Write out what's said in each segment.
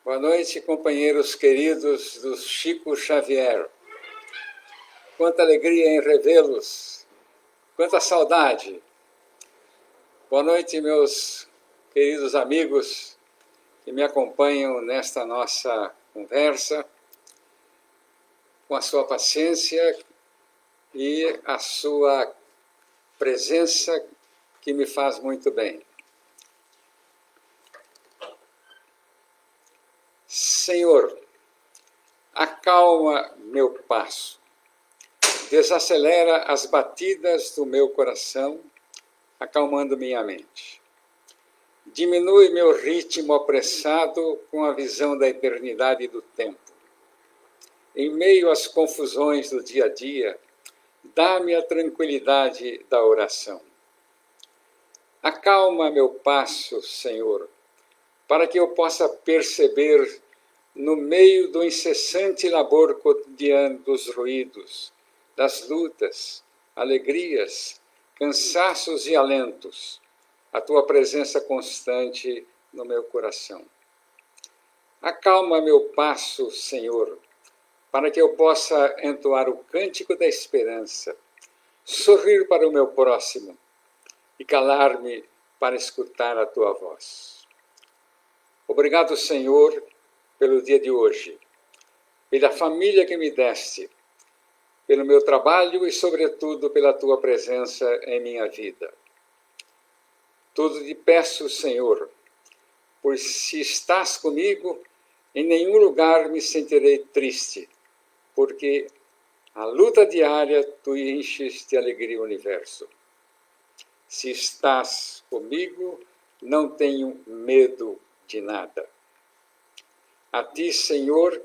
Boa noite, companheiros queridos do Chico Xavier. Quanta alegria em revê-los, quanta saudade. Boa noite, meus queridos amigos que me acompanham nesta nossa conversa, com a sua paciência e a sua presença que me faz muito bem. Senhor, acalma meu passo, desacelera as batidas do meu coração, acalmando minha mente. Diminui meu ritmo apressado com a visão da eternidade do tempo. Em meio às confusões do dia a dia, dá-me a tranquilidade da oração. Acalma meu passo, Senhor, para que eu possa perceber, no meio do incessante labor cotidiano dos ruídos, das lutas, alegrias, cansaços e alentos, a tua presença constante no meu coração. Acalma meu passo, Senhor, para que eu possa entoar o cântico da esperança, sorrir para o meu próximo e calar-me para escutar a tua voz. Obrigado, Senhor, pelo dia de hoje, pela família que me deste, pelo meu trabalho e, sobretudo, pela tua presença em minha vida. Tudo te peço, Senhor, pois se estás comigo, em nenhum lugar me sentirei triste, porque a luta diária tu enches de alegria o universo. Se estás comigo, não tenho medo de nada. A ti, Senhor,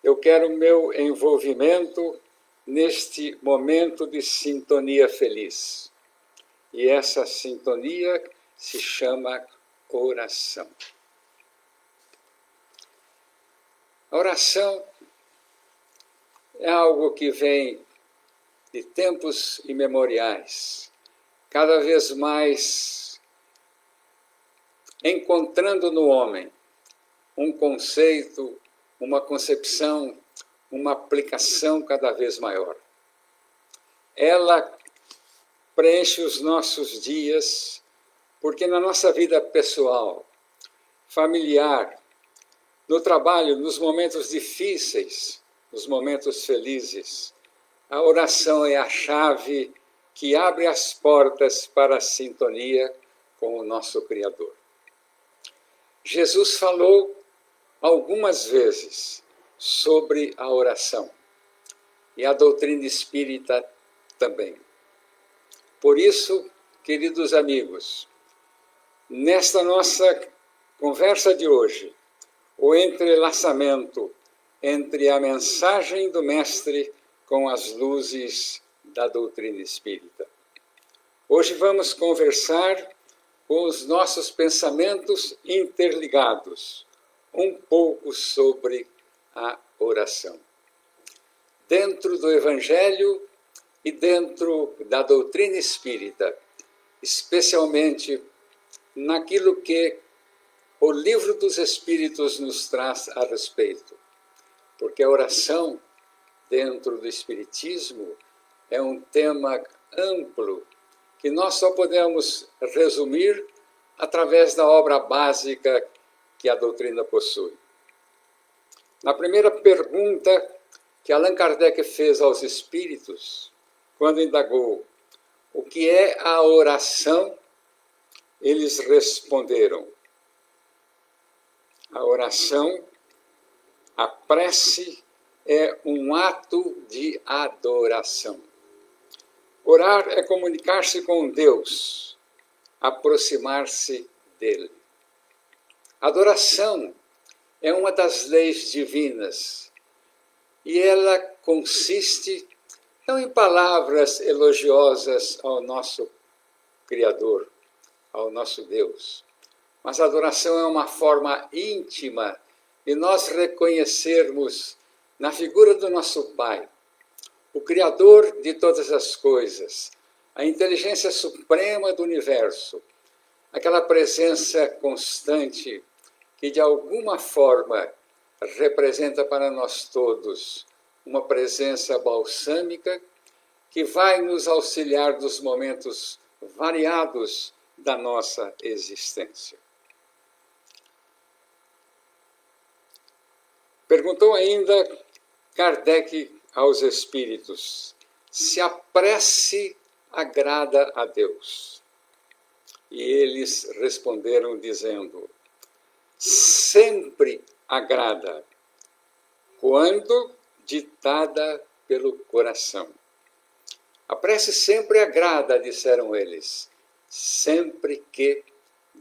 eu quero meu envolvimento neste momento de sintonia feliz. E essa sintonia se chama oração. A oração é algo que vem de tempos imemoriais, cada vez mais encontrando no homem um conceito, uma concepção, uma aplicação cada vez maior. Ela preenche os nossos dias, porque na nossa vida pessoal, familiar, no trabalho, nos momentos difíceis, nos momentos felizes, a oração é a chave que abre as portas para a sintonia com o nosso Criador. Jesus falou algumas vezes sobre a oração, e a doutrina espírita também. Por isso, queridos amigos, nesta nossa conversa de hoje, o entrelaçamento entre a mensagem do Mestre com as luzes da doutrina espírita. Hoje vamos conversar com os nossos pensamentos interligados, um pouco sobre a oração. Dentro do Evangelho e dentro da doutrina espírita, especialmente naquilo que o Livro dos Espíritos nos traz a respeito. Porque a oração, dentro do Espiritismo, é um tema amplo que nós só podemos resumir através da obra básica que a doutrina possui. Na primeira pergunta que Allan Kardec fez aos espíritos, quando indagou o que é a oração, eles responderam: a oração, a prece, é um ato de adoração. Orar é comunicar-se com Deus, aproximar-se dele. Adoração é uma das leis divinas e ela consiste não em palavras elogiosas ao nosso Criador, ao nosso Deus, mas a adoração é uma forma íntima de nós reconhecermos na figura do nosso Pai, o Criador de todas as coisas, a inteligência suprema do universo, aquela presença constante que de alguma forma representa para nós todos uma presença balsâmica que vai nos auxiliar nos momentos variados da nossa existência. Perguntou ainda Kardec aos espíritos se a prece agrada a Deus. E eles responderam dizendo: sempre agrada, quando ditada pelo coração. A prece sempre agrada, disseram eles, sempre que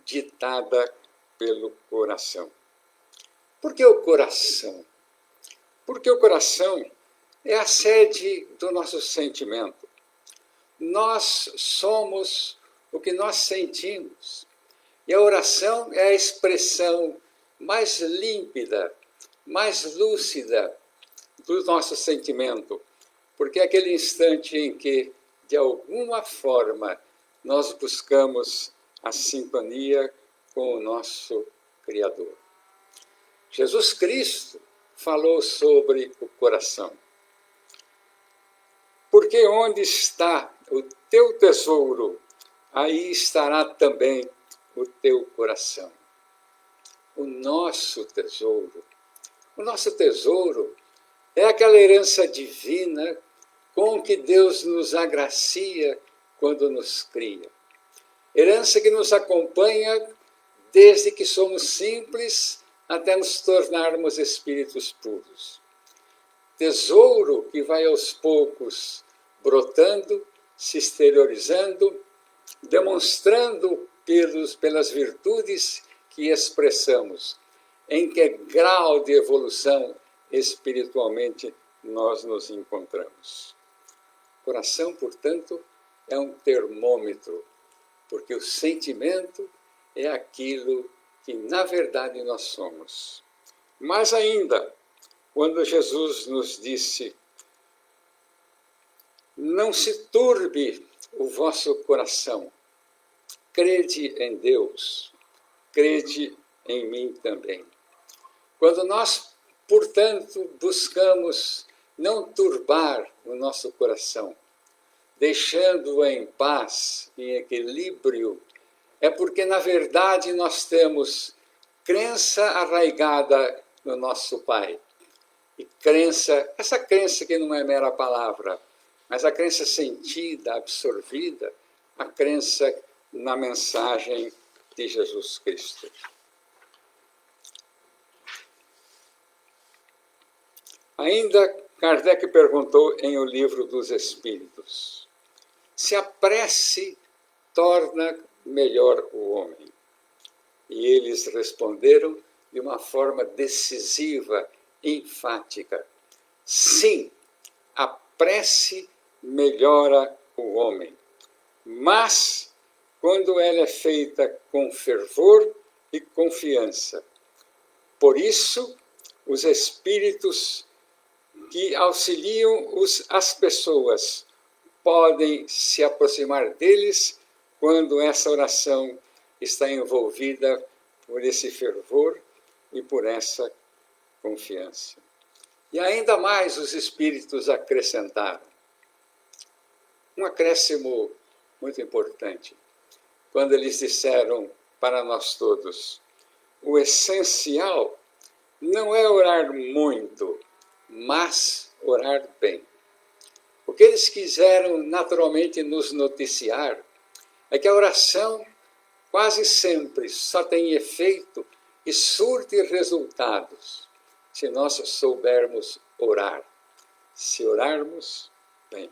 ditada pelo coração. Por que o coração? Porque o coração é a sede do nosso sentimento. Nós somos o que nós sentimos. E a oração é a expressão mais límpida, mais lúcida do nosso sentimento, porque é aquele instante em que, de alguma forma, nós buscamos a sintonia com o nosso Criador. Jesus Cristo falou sobre o coração. Porque onde está o teu tesouro, aí estará também o teu coração. O nosso tesouro. O nosso tesouro é aquela herança divina com que Deus nos agracia quando nos cria. Herança que nos acompanha desde que somos simples até nos tornarmos espíritos puros. Tesouro que vai aos poucos brotando, se exteriorizando, demonstrando pelas virtudes que expressamos, em que grau de evolução espiritualmente nós nos encontramos. O coração, portanto, é um termômetro, porque o sentimento é aquilo que, na verdade, nós somos. Mais ainda, quando Jesus nos disse: não se turbe o vosso coração, crede em Deus, crede em mim também. Quando nós, portanto, buscamos não turbar o nosso coração, deixando-o em paz, em equilíbrio, é porque, na verdade, nós temos crença arraigada no nosso Pai. E crença, essa crença que não é mera palavra, mas a crença sentida, absorvida, a crença na mensagem de Jesus Cristo. Ainda Kardec perguntou em O Livro dos Espíritos se a prece torna melhor o homem. E eles responderam de uma forma decisiva, enfática: sim, a prece melhora o homem, mas quando ela é feita com fervor e confiança. Por isso, os espíritos que auxiliam as pessoas podem se aproximar deles quando essa oração está envolvida por esse fervor e por essa confiança. E ainda mais os espíritos acrescentaram um acréscimo muito importante, quando eles disseram para nós todos: o essencial não é orar muito, mas orar bem. O que eles quiseram naturalmente nos noticiar é que a oração quase sempre só tem efeito e surte resultados se nós soubermos orar, se orarmos bem.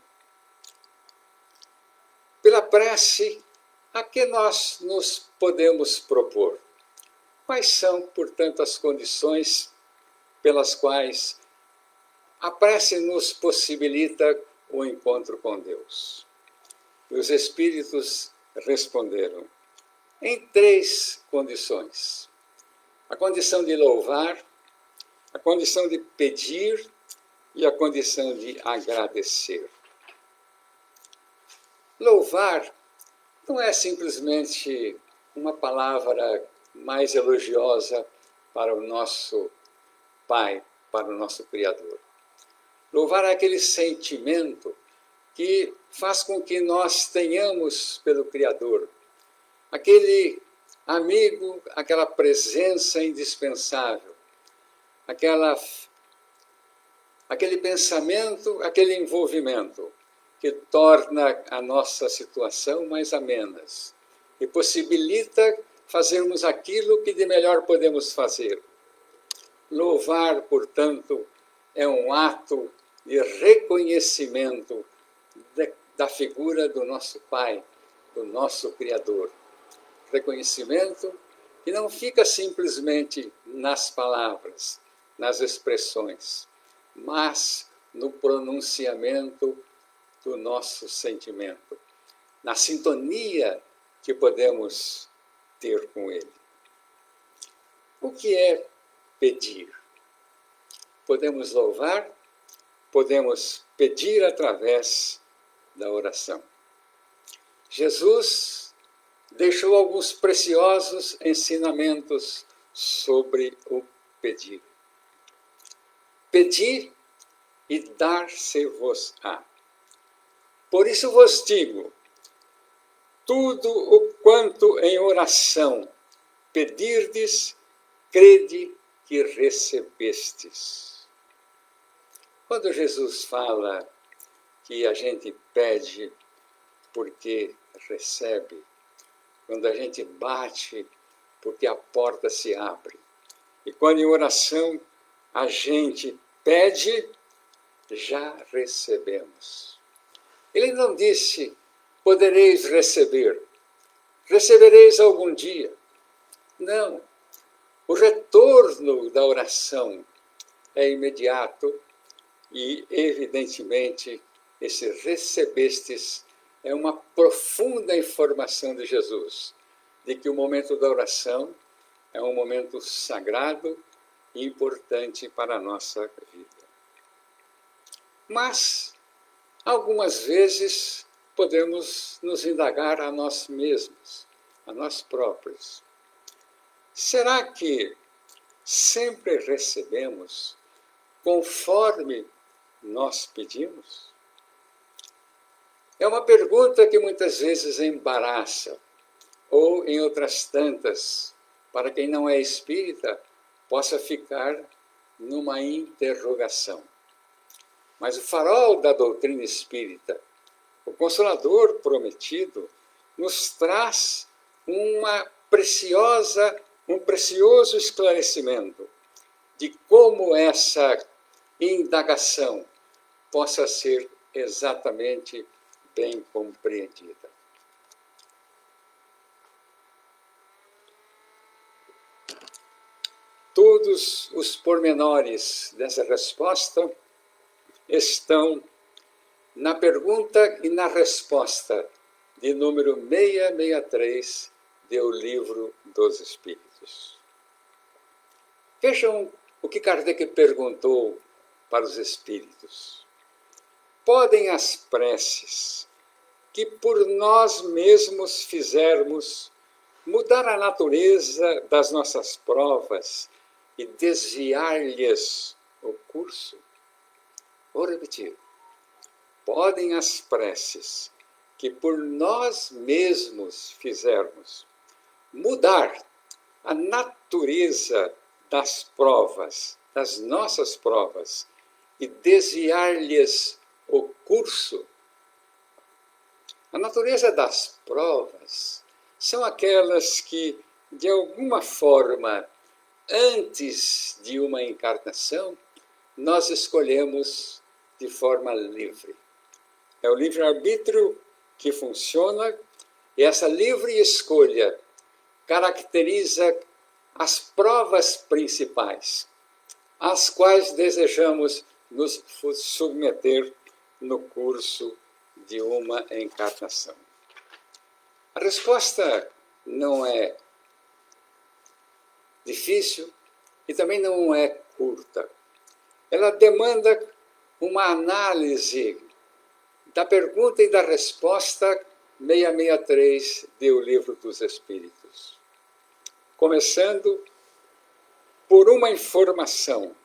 Pela prece, a que nós nos podemos propor? Quais são, portanto, as condições pelas quais a prece nos possibilita o encontro com Deus? E os espíritos responderam em 3 condições: a condição de louvar, a condição de pedir e a condição de agradecer. Louvar não é simplesmente uma palavra mais elogiosa para o nosso Pai, para o nosso Criador. Louvar é aquele sentimento que faz com que nós tenhamos pelo Criador aquele amigo, aquela presença indispensável, aquele pensamento, aquele envolvimento que torna a nossa situação mais amena e possibilita fazermos aquilo que de melhor podemos fazer. Louvar, portanto, é um ato de reconhecimento da figura do nosso Pai, do nosso Criador. Reconhecimento que não fica simplesmente nas palavras, nas expressões, mas no pronunciamento do nosso sentimento, na sintonia que podemos ter com Ele. O que é pedir? Podemos louvar, podemos pedir através da oração. Jesus deixou alguns preciosos ensinamentos sobre o pedir. Pedi e dar-se-vos-á. Por isso vos digo, tudo o quanto em oração pedirdes, crede que recebestes. Quando Jesus fala que a gente pede porque recebe, quando a gente bate porque a porta se abre, e quando em oração a gente pede, já recebemos. Ele não disse, podereis receber, recebereis algum dia. Não. O retorno da oração é imediato e, evidentemente, esse recebestes é uma profunda informação de Jesus, de que o momento da oração é um momento sagrado e importante para a nossa vida. Mas, algumas vezes, podemos nos indagar a nós mesmos, a nós próprios. Será que sempre recebemos conforme nós pedimos? É uma pergunta que muitas vezes embaraça, ou em outras tantas, para quem não é espírita, possa ficar numa interrogação. Mas o farol da doutrina espírita, o Consolador prometido, nos traz um precioso esclarecimento de como essa indagação possa ser exatamente bem compreendida. Todos os pormenores dessa resposta estão na pergunta e na resposta de número 663 do Livro dos Espíritos. Vejam o que Kardec perguntou para os espíritos. Podem as preces que por nós mesmos fizermos mudar a natureza das nossas provas e desviar-lhes o curso? Vou repetir. Podem as preces que por nós mesmos fizermos mudar a natureza das provas, das nossas provas, e desviar-lhes o curso? A natureza das provas são aquelas que, de alguma forma, antes de uma encarnação, nós escolhemos de forma livre. É o livre-arbítrio que funciona, e essa livre escolha caracteriza as provas principais, às quais desejamos nos submeter no curso de uma encarnação. A resposta não é difícil e também não é curta. Ela demanda uma análise da pergunta e da resposta 663 do Livro dos Espíritos. Começando por uma informação,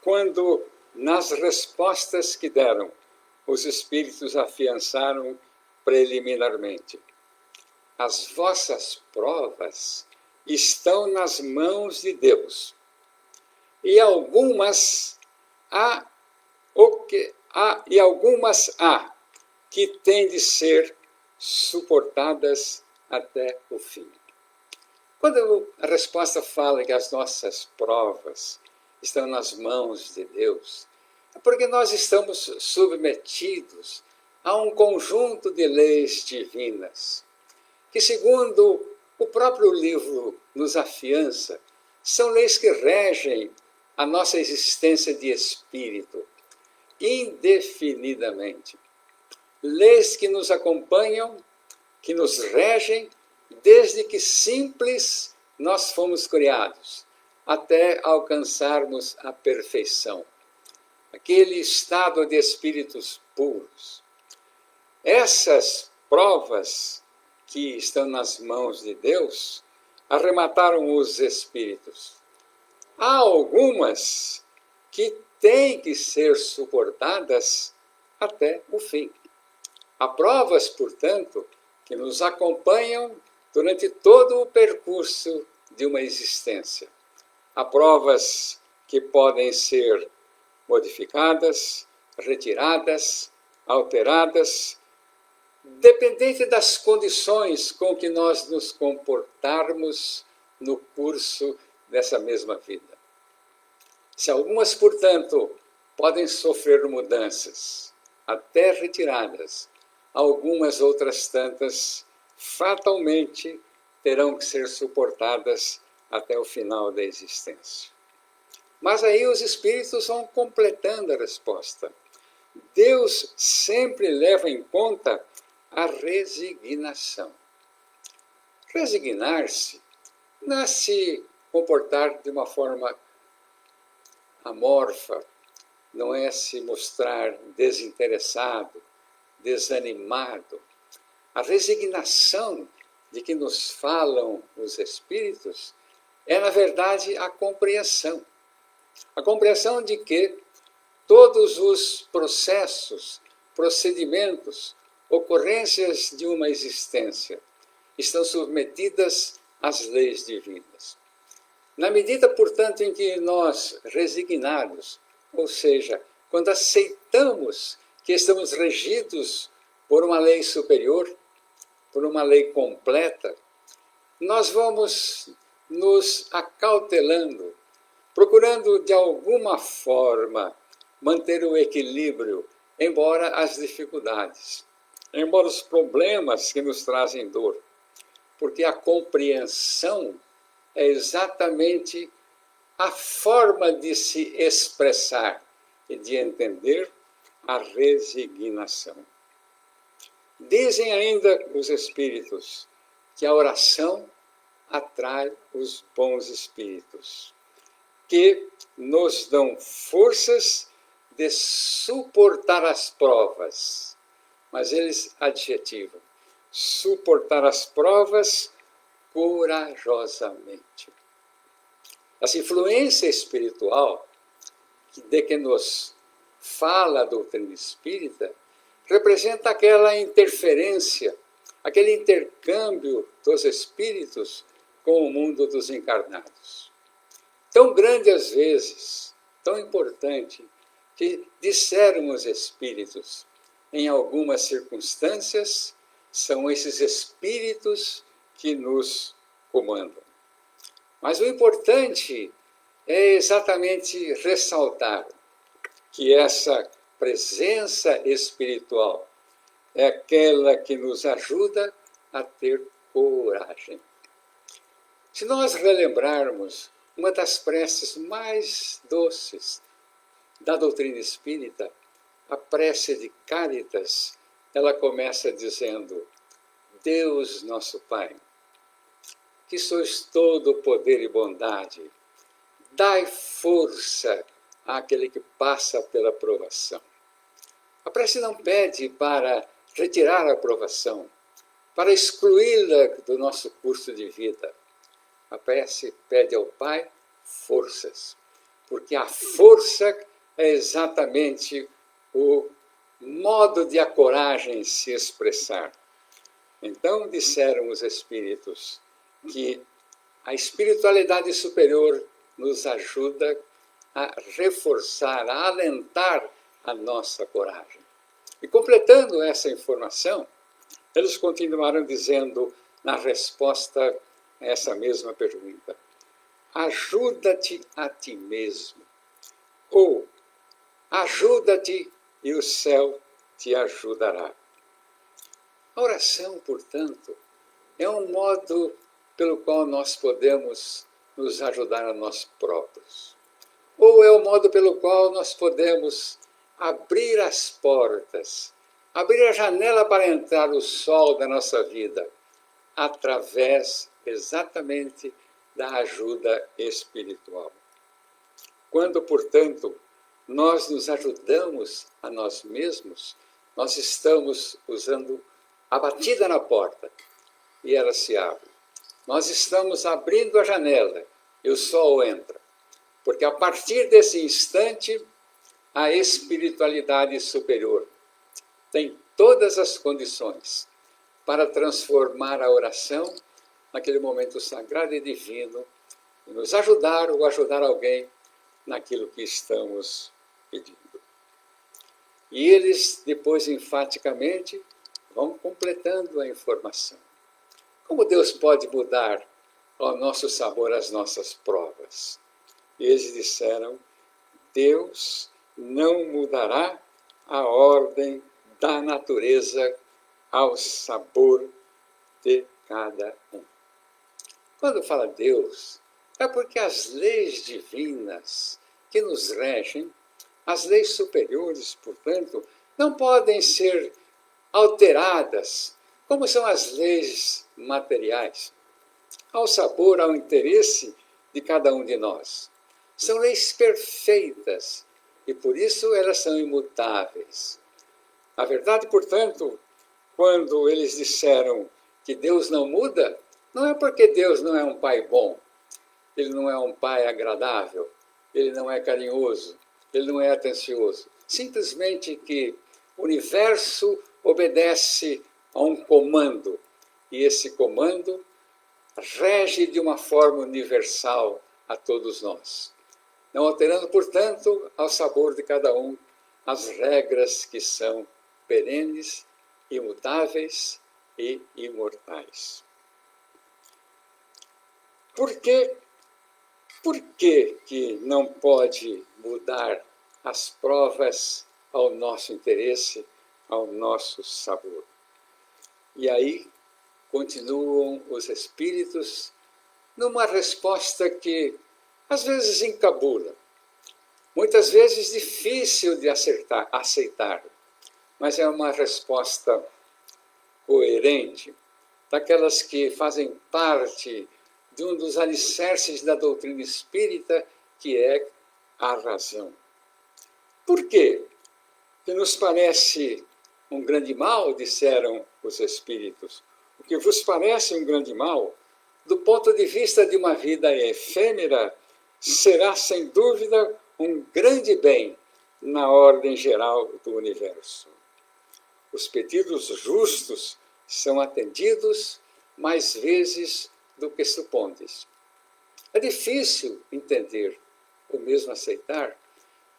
quando nas respostas que deram, os espíritos afiançaram preliminarmente: as vossas provas estão nas mãos de Deus. E algumas há que têm de ser suportadas até o fim. Quando a resposta fala que as nossas provas estão nas mãos de Deus, é porque nós estamos submetidos a um conjunto de leis divinas, que, segundo o próprio livro nos afiança, são leis que regem a nossa existência de espírito, indefinidamente. Leis que nos acompanham, que nos regem, desde que simples nós fomos criados, até alcançarmos a perfeição, aquele estado de espíritos puros. Essas provas que estão nas mãos de Deus arremataram os espíritos. Há algumas que têm que ser suportadas até o fim. Há provas, portanto, que nos acompanham durante todo o percurso de uma existência. Há provas que podem ser modificadas, retiradas, alteradas, dependente das condições com que nós nos comportarmos no curso dessa mesma vida. Se algumas, portanto, podem sofrer mudanças, até retiradas, algumas outras tantas fatalmente terão que ser suportadas até o final da existência. Mas aí os espíritos vão completando a resposta. Deus sempre leva em conta a resignação. Resignar-se não é se comportar de uma forma amorfa, não é se mostrar desinteressado, desanimado. A resignação de que nos falam os espíritos é, na verdade, a compreensão. A compreensão de que todos os processos, procedimentos, ocorrências de uma existência estão submetidas às leis divinas. Na medida, portanto, em que nós, resignados, ou seja, quando aceitamos que estamos regidos por uma lei superior, por uma lei completa, nós vamos nos acautelando, procurando de alguma forma manter o equilíbrio, embora as dificuldades, embora os problemas que nos trazem dor, porque a compreensão é exatamente a forma de se expressar e de entender a resignação. Dizem ainda os espíritos que a oração atrai os bons espíritos, que nos dão forças de suportar as provas. Mas eles adjetivam: suportar as provas corajosamente. Essa influência espiritual de que nos fala a doutrina espírita representa aquela interferência, aquele intercâmbio dos espíritos com o mundo dos encarnados. Tão grande às vezes, tão importante, que disseram os espíritos, em algumas circunstâncias, são esses espíritos que nos comandam. Mas o importante é exatamente ressaltar que essa presença espiritual é aquela que nos ajuda a ter coragem. Se nós relembrarmos uma das preces mais doces da doutrina espírita, a prece de Cáritas, ela começa dizendo: Deus nosso Pai, que sois todo poder e bondade, dai força àquele que passa pela provação. A prece não pede para retirar a provação, para excluí-la do nosso curso de vida. A prece pede ao Pai forças, porque a força é exatamente o modo de a coragem se expressar. Então, disseram os espíritos que a espiritualidade superior nos ajuda a reforçar, a alentar a nossa coragem. E completando essa informação, eles continuaram dizendo na resposta a essa mesma pergunta: ajuda-te a ti mesmo, ou ajuda-te e o céu te ajudará. A oração, portanto, é um modo pelo qual nós podemos nos ajudar a nós próprios. Ou é o modo pelo qual nós podemos abrir as portas, abrir a janela para entrar o sol da nossa vida, através exatamente da ajuda espiritual. Quando, portanto, nós nos ajudamos a nós mesmos, nós estamos usando a batida na porta e ela se abre. Nós estamos abrindo a janela e o sol entra. Porque a partir desse instante, a espiritualidade superior tem todas as condições para transformar a oração naquele momento sagrado e divino e nos ajudar ou ajudar alguém naquilo que estamos pedindo. E eles, depois, enfaticamente, vão completando a informação. Como Deus pode mudar ao nosso sabor as nossas provas? E eles disseram: Deus não mudará a ordem da natureza ao sabor de cada um. Quando fala Deus, é porque as leis divinas que nos regem, as leis superiores, portanto, não podem ser alteradas, como são as leis materiais, ao sabor, ao interesse de cada um de nós. São leis perfeitas e, por isso, elas são imutáveis. A verdade, portanto, quando eles disseram que Deus não muda, não é porque Deus não é um pai bom, ele não é um pai agradável, ele não é carinhoso, ele não é atencioso. Simplesmente que o universo obedece a um comando, e esse comando rege de uma forma universal a todos nós, não alterando, portanto, ao sabor de cada um as regras que são perenes, imutáveis e imortais. Por que que não pode mudar as provas ao nosso interesse, ao nosso sabor? E aí continuam os espíritos numa resposta que às vezes encabula, muitas vezes difícil de aceitar, mas é uma resposta coerente, daquelas que fazem parte de um dos alicerces da doutrina espírita, que é a razão. Por quê? Que nos parece um grande mal, disseram os espíritos. O que vos parece um grande mal, do ponto de vista de uma vida efêmera, será sem dúvida um grande bem na ordem geral do universo. Os pedidos justos são atendidos mais vezes do que supondes. É difícil entender, ou mesmo aceitar,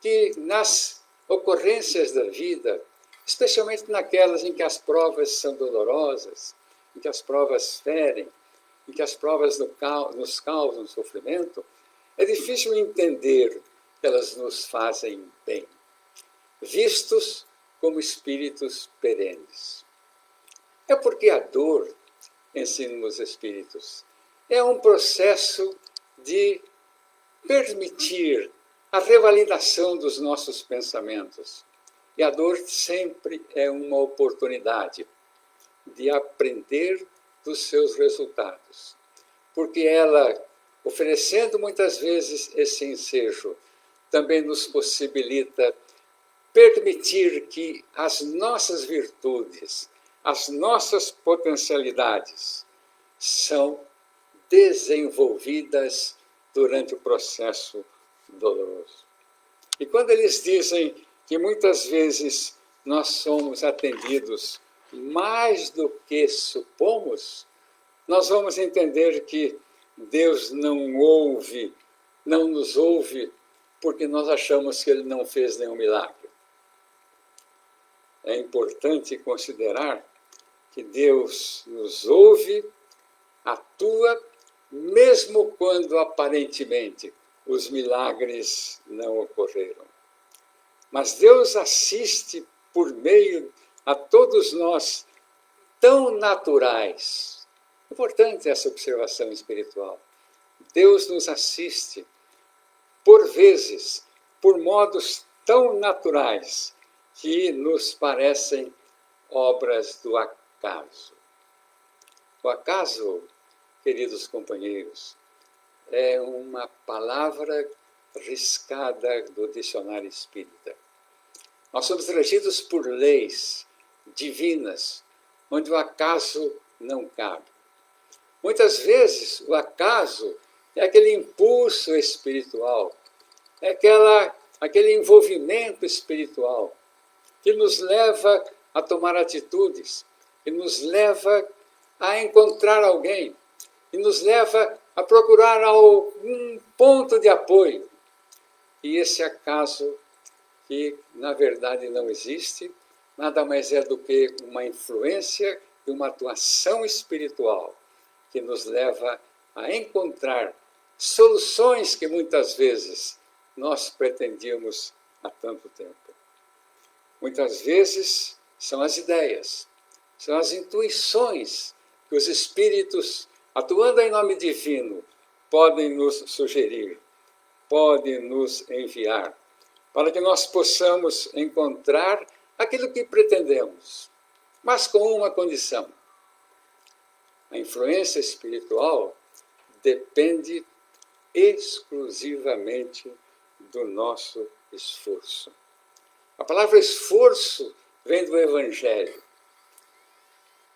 que nas ocorrências da vida, especialmente naquelas em que as provas são dolorosas, em que as provas ferem, em que as provas nos causam sofrimento, é difícil entender que elas nos fazem bem, vistos como espíritos perenes. É porque a dor, ensinam os espíritos, é um processo de permitir a revalidação dos nossos pensamentos. E a dor sempre é uma oportunidade de aprender dos seus resultados. Porque ela, oferecendo muitas vezes esse ensejo, também nos possibilita permitir que as nossas virtudes, as nossas potencialidades são desenvolvidas durante o processo doloroso. E quando eles dizem que muitas vezes nós somos atendidos mais do que supomos, nós vamos entender que Deus não nos ouve, porque nós achamos que Ele não fez nenhum milagre. É importante considerar que Deus nos ouve, atua, mesmo quando aparentemente os milagres não ocorreram. Mas Deus assiste por meio a todos nós tão naturais. Importante essa observação espiritual. Deus nos assiste, por vezes, por modos tão naturais que nos parecem obras do acaso. O acaso, queridos companheiros, é uma palavra riscada do dicionário espírita. Nós somos regidos por leis divinas, onde o acaso não cabe. Muitas vezes, o acaso é aquele impulso espiritual, é aquele envolvimento espiritual que nos leva a tomar atitudes, que nos leva a encontrar alguém, que nos leva a procurar algum ponto de apoio. E esse acaso, que na verdade não existe, nada mais é do que uma influência e uma atuação espiritual que nos leva a encontrar soluções que muitas vezes nós pretendíamos há tanto tempo. Muitas vezes são as ideias, são as intuições que os espíritos, atuando em nome divino, podem nos sugerir, podem nos enviar, para que nós possamos encontrar aquilo que pretendemos, mas com uma condição. A influência espiritual depende exclusivamente do nosso esforço. A palavra esforço vem do Evangelho.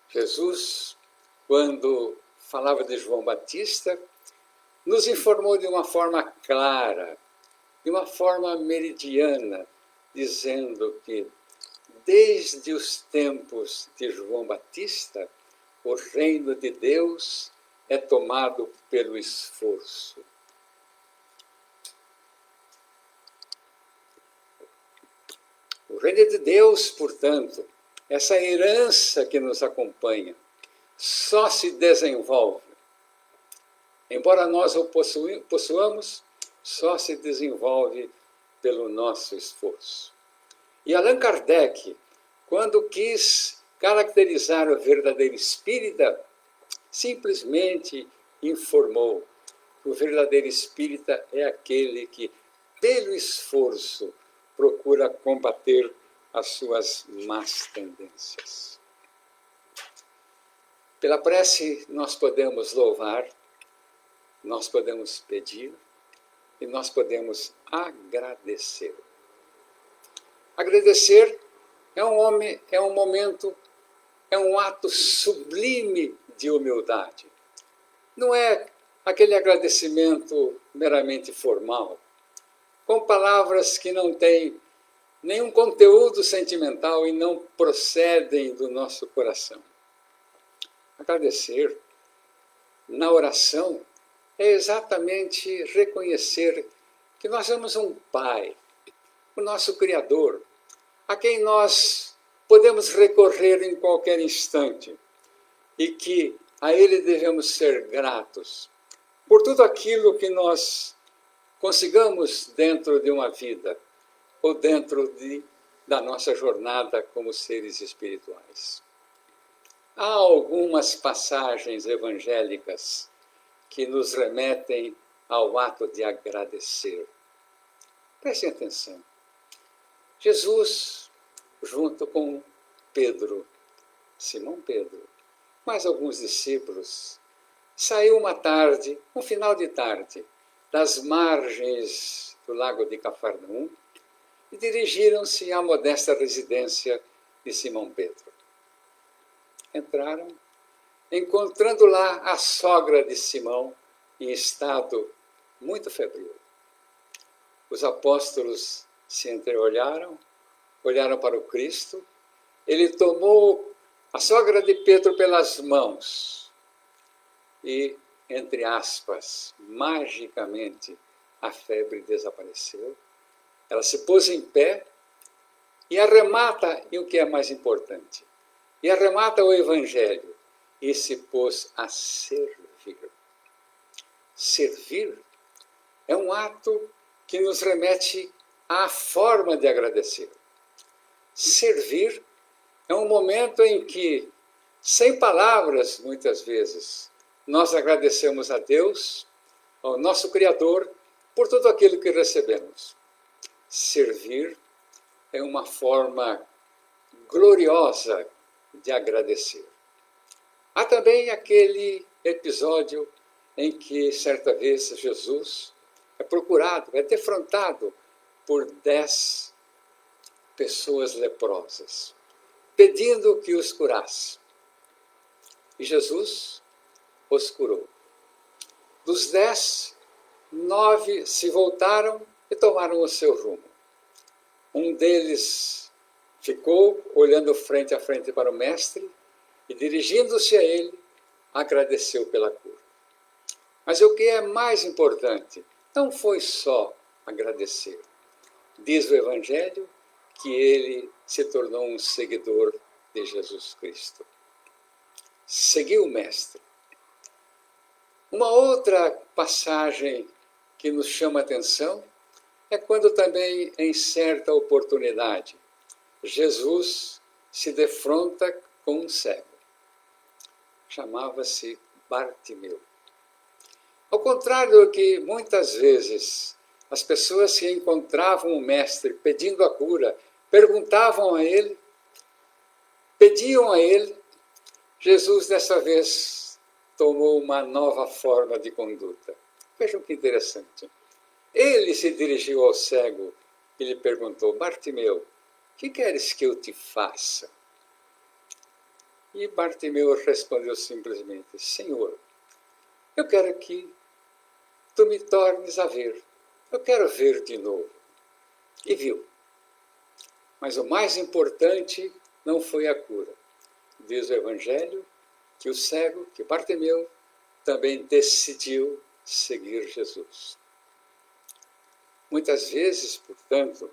Jesus, quando falava de João Batista, nos informou de uma forma clara, de uma forma meridiana, dizendo que, desde os tempos de João Batista, o reino de Deus é tomado pelo esforço. O reino de Deus, portanto, essa herança que nos acompanha, só se desenvolve. Embora nós o possuamos, só se desenvolve pelo nosso esforço. E Allan Kardec, quando quis caracterizar o verdadeiro espírita, simplesmente informou que o verdadeiro espírita é aquele que, pelo esforço, procura combater as suas más tendências. Pela prece, nós podemos louvar, nós podemos pedir e nós podemos agradecer. Agradecer é um momento, é um ato sublime de humildade. Não é aquele agradecimento meramente formal, com palavras que não têm nenhum conteúdo sentimental e não procedem do nosso coração. Agradecer na oração é exatamente reconhecer que nós temos um Pai, o nosso Criador, a quem nós podemos recorrer em qualquer instante e que a Ele devemos ser gratos por tudo aquilo que nós consigamos dentro de uma vida ou dentro da nossa jornada como seres espirituais. Há algumas passagens evangélicas que nos remetem ao ato de agradecer. Prestem atenção. Jesus, junto com Pedro, Simão Pedro, mais alguns discípulos, saiu uma tarde, um final de tarde, das margens do lago de Cafarnaum e dirigiram-se à modesta residência de Simão Pedro. Entraram, encontrando lá a sogra de Simão em estado muito febril. Os apóstolos se entreolharam, olharam para o Cristo. Ele tomou a sogra de Pedro pelas mãos e, entre aspas, magicamente, a febre desapareceu. Ela se pôs em pé e arremata, e o que é mais importante, e arremata o Evangelho e se pôs a servir. Servir é um ato que nos remete à forma de agradecer. Servir é um momento em que, sem palavras, muitas vezes, nós agradecemos a Deus, ao nosso Criador, por tudo aquilo que recebemos. Servir é uma forma gloriosa de agradecer. Há também aquele episódio em que, certa vez, Jesus é procurado, é defrontado por 10 pessoas leprosas, pedindo que os curasse. E Jesus os curou. Dos 10, 9 se voltaram e tomaram o seu rumo. Um deles ficou olhando frente a frente para o mestre e, dirigindo-se a ele, agradeceu pela cura. Mas o que é mais importante não foi só agradecer. Diz o Evangelho que ele se tornou um seguidor de Jesus Cristo. Seguiu o mestre. Uma outra passagem que nos chama a atenção é quando também, em certa oportunidade, Jesus se defronta com um cego. Chamava-se Bartimeu. Ao contrário do que muitas vezes as pessoas que encontravam o mestre pedindo a cura, perguntavam a ele, pediam a ele, Jesus dessa vez tomou uma nova forma de conduta. Vejam que interessante. Ele se dirigiu ao cego e lhe perguntou: Bartimeu, que queres que eu te faça? E Bartimeu respondeu simplesmente: Senhor, eu quero que tu me tornes a ver. Eu quero ver de novo. E viu. Mas o mais importante não foi a cura. Diz o Evangelho que o cego, que Bartimeu, também decidiu seguir Jesus. Muitas vezes, portanto,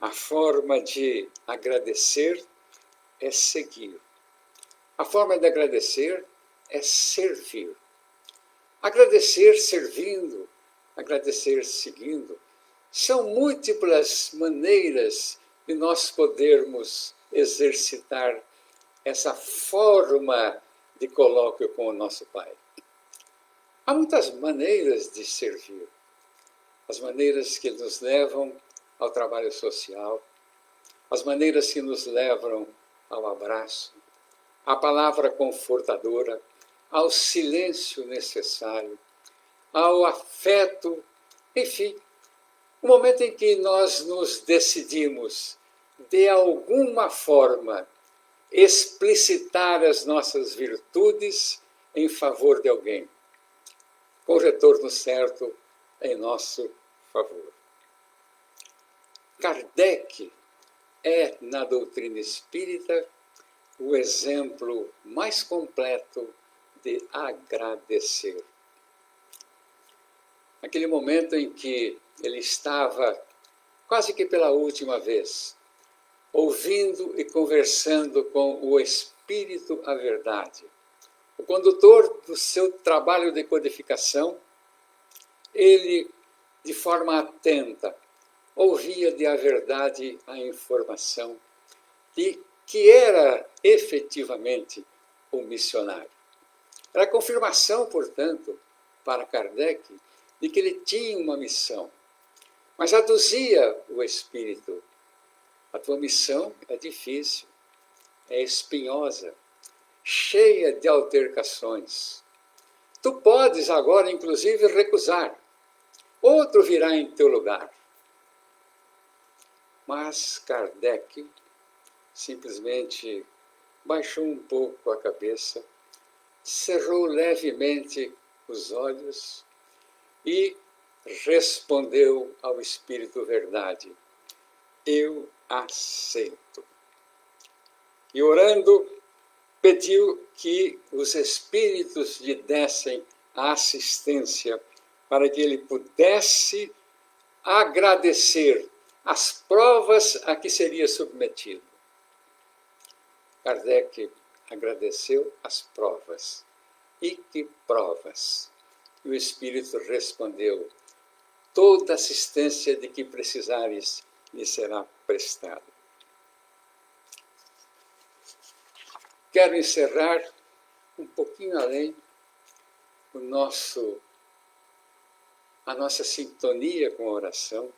a forma de agradecer é seguir. A forma de agradecer é servir. Agradecer servindo, agradecer seguindo, são múltiplas maneiras de nós podermos exercitar essa forma de colóquio com o nosso Pai. Há muitas maneiras de servir. As maneiras que nos levam ao trabalho social, as maneiras que nos levam ao abraço, à palavra confortadora, ao silêncio necessário, ao afeto, enfim, o momento em que nós nos decidimos, de alguma forma, explicitar as nossas virtudes em favor de alguém, com retorno certo em nosso favor. Kardec é, na doutrina espírita, o exemplo mais completo de agradecer. Naquele momento em que ele estava, quase que pela última vez, ouvindo e conversando com o Espírito a Verdade, o condutor do seu trabalho de codificação, ele, de forma atenta, ouvia de a verdade a informação de que era efetivamente um missionário. Era a confirmação, portanto, para Kardec, de que ele tinha uma missão. Mas aduzia o Espírito: a tua missão é difícil, é espinhosa, cheia de altercações. Tu podes agora, inclusive, recusar. Outro virá em teu lugar. Mas Kardec simplesmente baixou um pouco a cabeça, cerrou levemente os olhos e respondeu ao Espírito Verdade: eu aceito. E orando, pediu que os Espíritos lhe dessem a assistência para que ele pudesse agradecer as provas a que seria submetido. Kardec agradeceu as provas. E que provas? E o Espírito respondeu: toda assistência de que precisares lhe será prestada. Quero encerrar um pouquinho além a nossa sintonia com a oração,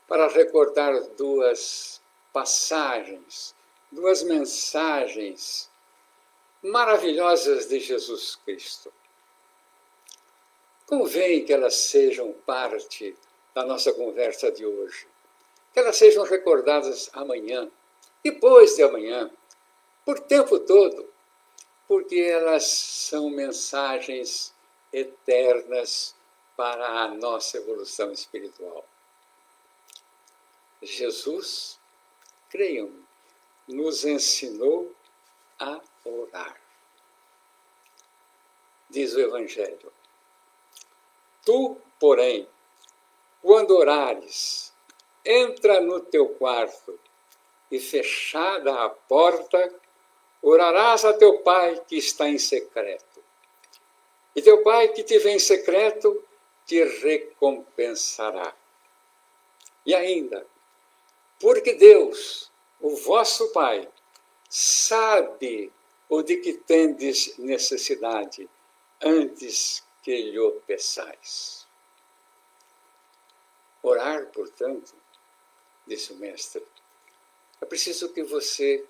para recordar duas passagens, duas mensagens maravilhosas de Jesus Cristo. Convém que elas sejam parte da nossa conversa de hoje, que elas sejam recordadas amanhã, depois de amanhã, por tempo todo, porque elas são mensagens eternas para a nossa evolução espiritual. Jesus, creiam, nos ensinou a orar. Diz o Evangelho: tu, porém, quando orares, entra no teu quarto e, fechada a porta, orarás a teu Pai que está em secreto. E teu Pai que te vê em secreto te recompensará. E ainda, porque Deus, o vosso Pai, sabe o de que tendes necessidade antes que lhe o peçais. Orar, portanto, disse o Mestre, é preciso que você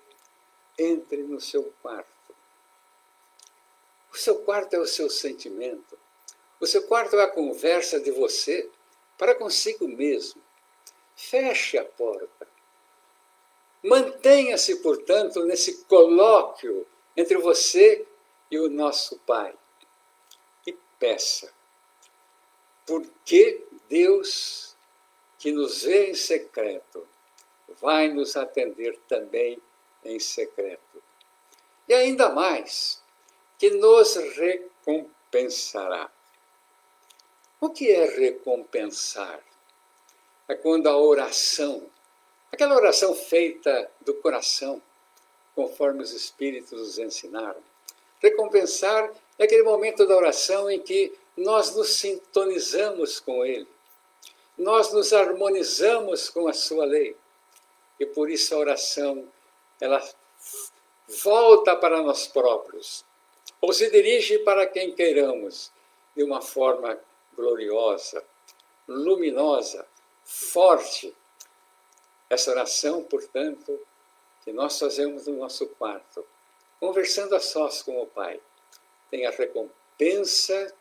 entre no seu quarto. O seu quarto é o seu sentimento. O seu quarto é a conversa de você para consigo mesmo. Feche a porta. Mantenha-se, portanto, nesse colóquio entre você e o nosso Pai. E peça. Porque Deus, que nos vê em secreto, vai nos atender também em secreto. E ainda mais, que nos recompensará. O que é recompensar? É quando a oração, aquela oração feita do coração, conforme os Espíritos nos ensinaram. Recompensar é aquele momento da oração em que nós nos sintonizamos com Ele. Nós nos harmonizamos com a sua lei. E por isso a oração, ela volta para nós próprios, ou se dirige para quem queiramos, de uma forma gloriosa, luminosa, forte. Essa oração, portanto, que nós fazemos no nosso quarto, conversando a sós com o Pai, tem a recompensa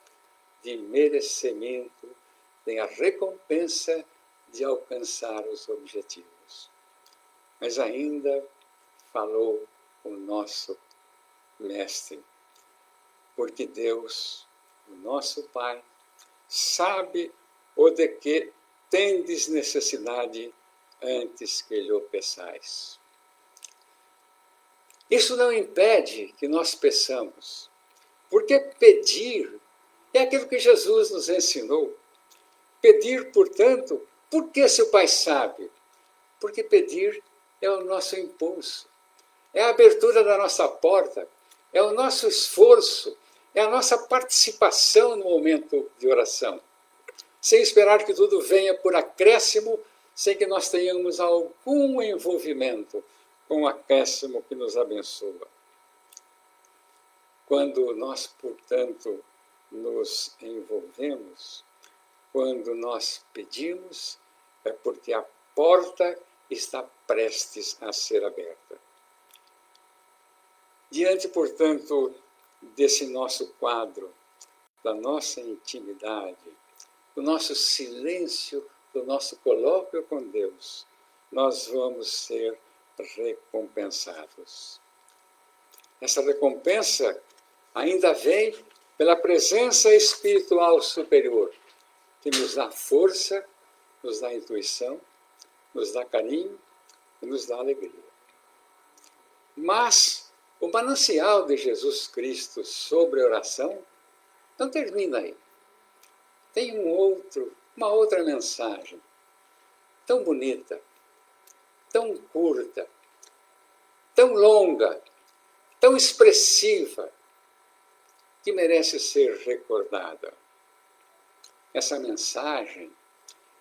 de merecimento, tem a recompensa de alcançar os objetivos. Mas ainda falou o nosso Mestre, porque Deus, o nosso Pai, sabe o de que tendes necessidade antes que lhe o peçais. Isso não impede que nós peçamos, porque pedir é aquilo que Jesus nos ensinou. Pedir, portanto, porque se o Pai sabe? Porque pedir é o nosso impulso, é a abertura da nossa porta, é o nosso esforço, é a nossa participação no momento de oração, sem esperar que tudo venha por acréscimo, sem que nós tenhamos algum envolvimento com o acréscimo que nos abençoa. Quando nós, portanto, nos envolvemos, quando nós pedimos, é porque a porta está prestes a ser aberta. Diante, portanto, desse nosso quadro, da nossa intimidade, do nosso silêncio, do nosso colóquio com Deus, nós vamos ser recompensados. Essa recompensa ainda vem pela presença espiritual superior, que nos dá força, nos dá intuição, nos dá carinho e nos dá alegria. Mas o manancial de Jesus Cristo sobre a oração não termina aí. Tem uma outra mensagem, tão bonita, tão curta, tão longa, tão expressiva, que merece ser recordada. Essa mensagem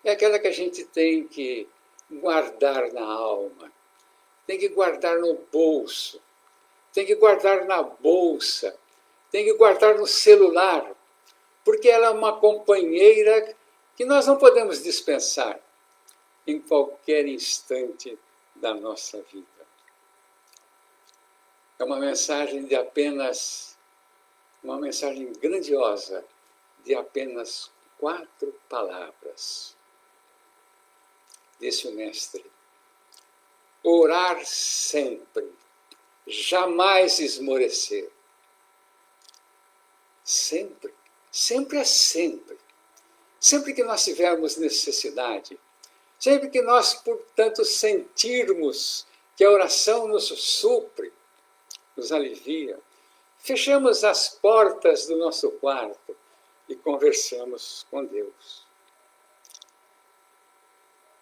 é aquela que a gente tem que guardar na alma, tem que guardar no bolso, tem que guardar na bolsa, tem que guardar no celular, porque ela é uma companheira que nós não podemos dispensar em qualquer instante da nossa vida. É uma mensagem uma mensagem grandiosa, de apenas 4 palavras. Disse o Mestre: orar sempre, jamais esmorecer. Sempre, sempre é sempre. Sempre que nós tivermos necessidade, sempre que nós, portanto, sentirmos que a oração nos supre, nos alivia, fechamos as portas do nosso quarto e conversamos com Deus.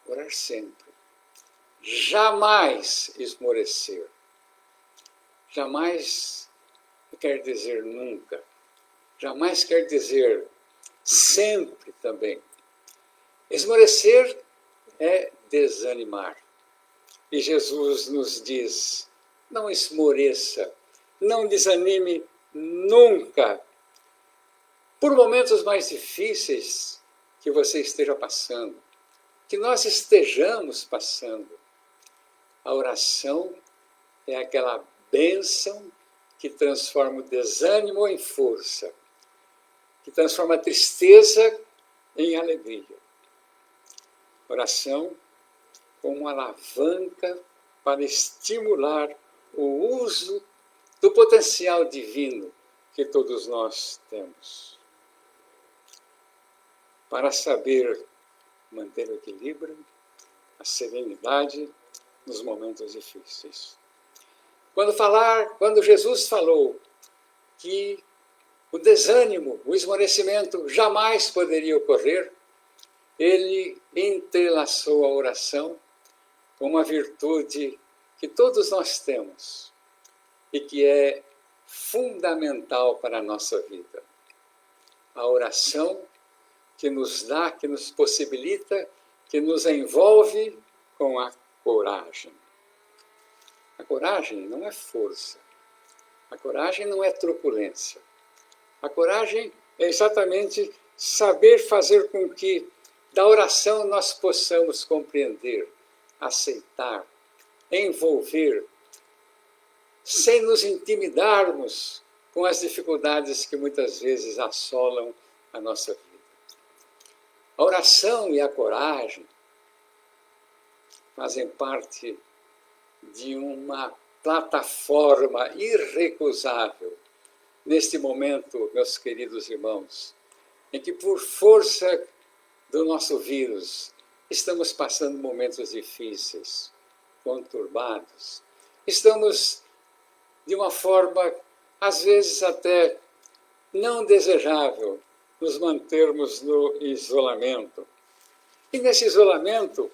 Orar sempre. Jamais esmorecer. Jamais quer dizer nunca. Jamais quer dizer sempre também. Esmorecer é desanimar. E Jesus nos diz: não esmoreça, não desanime nunca. Por momentos mais difíceis que você esteja passando, que nós estejamos passando, a oração é aquela bênção que transforma o desânimo em força, que transforma a tristeza em alegria. Oração como uma alavanca para estimular o uso do potencial divino que todos nós temos. Para saber manter o equilíbrio, a serenidade nos momentos difíceis. Quando Jesus falou que o desânimo, o esmorecimento jamais poderia ocorrer, ele entrelaçou a oração com uma virtude que todos nós temos e que é fundamental para a nossa vida. A oração que nos dá, que nos possibilita, que nos envolve com a coragem. A coragem não é força. A coragem não é truculência. A coragem é exatamente saber fazer com que da oração nós possamos compreender, aceitar, envolver, sem nos intimidarmos com as dificuldades que muitas vezes assolam a nossa vida. A oração e a coragem fazem parte de uma plataforma irrecusável neste momento, meus queridos irmãos, em que por força do nosso vírus estamos passando momentos difíceis, conturbados. Estamos de uma forma, às vezes até não desejável, nos mantermos no isolamento. E nesse isolamento,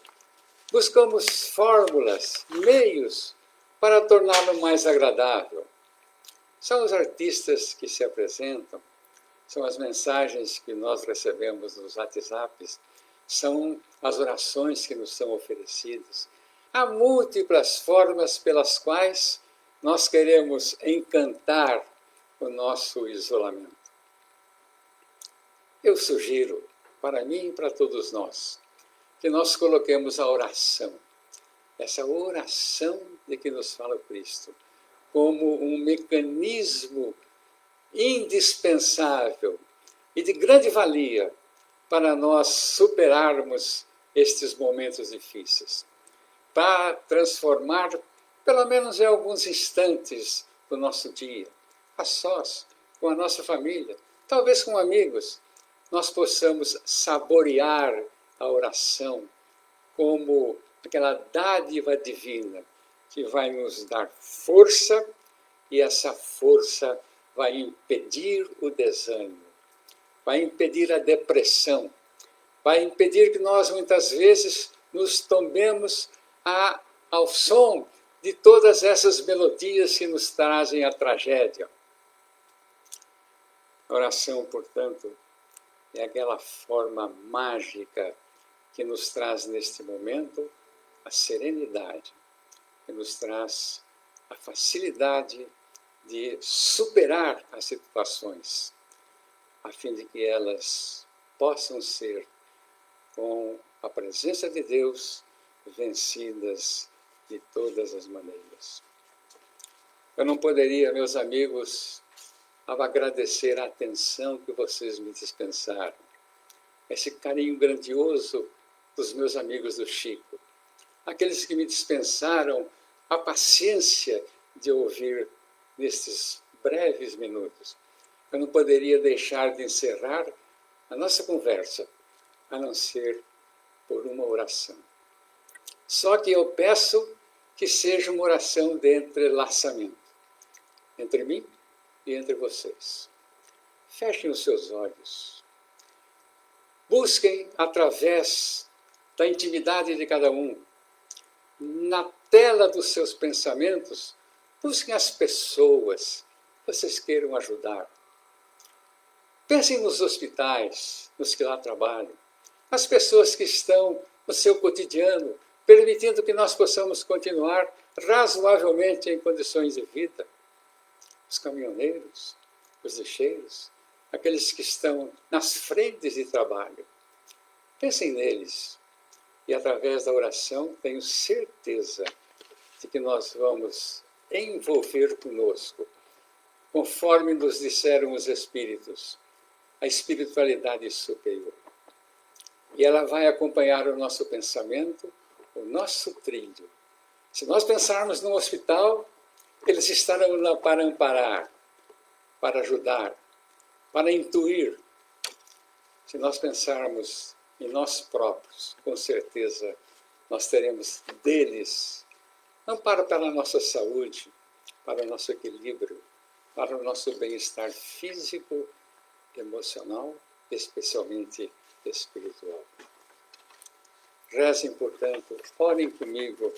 buscamos fórmulas, meios para torná-lo mais agradável. São os artistas que se apresentam, são as mensagens que nós recebemos nos WhatsApps, são as orações que nos são oferecidas. Há múltiplas formas pelas quais nós queremos encantar o nosso isolamento. Eu sugiro, para mim e para todos nós, que nós coloquemos a oração, essa oração de que nos fala o Cristo, como um mecanismo indispensável e de grande valia para nós superarmos estes momentos difíceis, para transformar, pelo menos em alguns instantes do nosso dia, a sós, com a nossa família, talvez com amigos, nós possamos saborear a oração como aquela dádiva divina que vai nos dar força, e essa força vai impedir o desânimo, vai impedir a depressão, vai impedir que nós muitas vezes nos tombemos ao som de todas essas melodias que nos trazem a tragédia. A oração, portanto, é aquela forma mágica que nos traz neste momento a serenidade, que nos traz a facilidade de superar as situações, a fim de que elas possam ser, com a presença de Deus, vencidas de todas as maneiras. Eu não poderia, meus amigos, agradecer a atenção que vocês me dispensaram, esse carinho grandioso dos meus amigos do Chico, aqueles que me dispensaram a paciência de ouvir nestes breves minutos. Eu não poderia deixar de encerrar a nossa conversa, a não ser por uma oração. Só que eu peço que seja uma oração de entrelaçamento entre mim e entre vocês. Fechem os seus olhos. Busquem, através da intimidade de cada um, na tela dos seus pensamentos, busquem as pessoas que vocês queiram ajudar. Pensem nos hospitais, nos que lá trabalham, as pessoas que estão no seu cotidiano, permitindo que nós possamos continuar razoavelmente em condições de vida. Os caminhoneiros, os lixeiros, aqueles que estão nas frentes de trabalho. Pensem neles e, através da oração, tenho certeza de que nós vamos envolver conosco, conforme nos disseram os Espíritos, a espiritualidade superior. E ela vai acompanhar o nosso pensamento, o nosso trilho. Se nós pensarmos num hospital, eles estarão lá para amparar, para ajudar, para intuir. Se nós pensarmos em nós próprios, com certeza nós teremos deles amparo para a nossa saúde, para o nosso equilíbrio, para o nosso bem-estar físico, emocional, especialmente espiritual. Rezem, portanto, orem comigo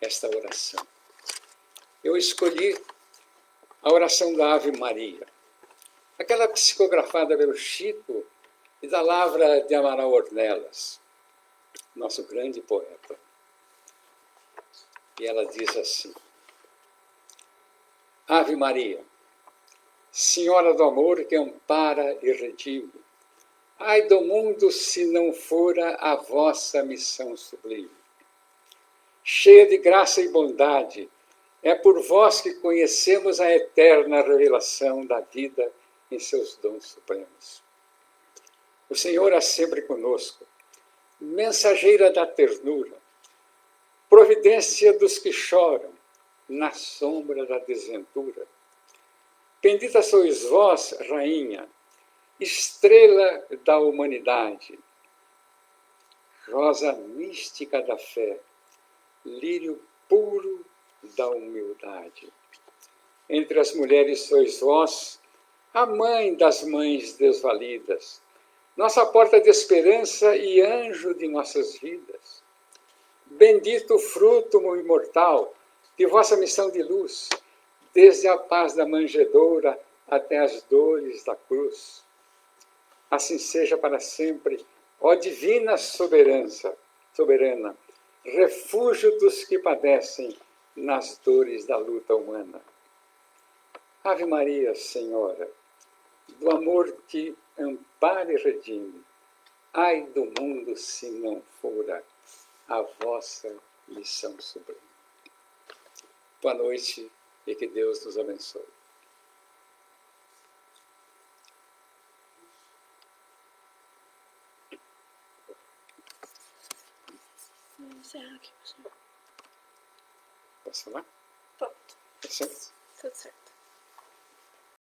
esta oração. Eu escolhi a oração da Ave Maria, aquela psicografada pelo Chico e da Lavra de Amaral Ornelas, nosso grande poeta. E ela diz assim: Ave Maria, Senhora do amor que ampara e redime, ai do mundo se não fora a vossa missão sublime. Cheia de graça e bondade, é por vós que conhecemos a eterna revelação da vida em seus dons supremos. O Senhor é sempre conosco, mensageira da ternura, providência dos que choram, na sombra da desventura. Bendita sois vós, Rainha, estrela da humanidade, rosa mística da fé, lírio puro da humildade. Entre as mulheres sois vós, a mãe das mães desvalidas, nossa porta de esperança e anjo de nossas vidas. Bendito o fruto imortal de vossa missão de luz, desde a paz da manjedoura até as dores da cruz. Assim seja para sempre, ó divina soberana, refúgio dos que padecem nas dores da luta humana. Ave Maria, Senhora, do amor que ampara e redime, ai do mundo se não fora a vossa missão sublime. Boa noite e que Deus nos abençoe. Vou encerrar aqui, professor. Posso falar? Pronto. Tá certo? Tudo certo.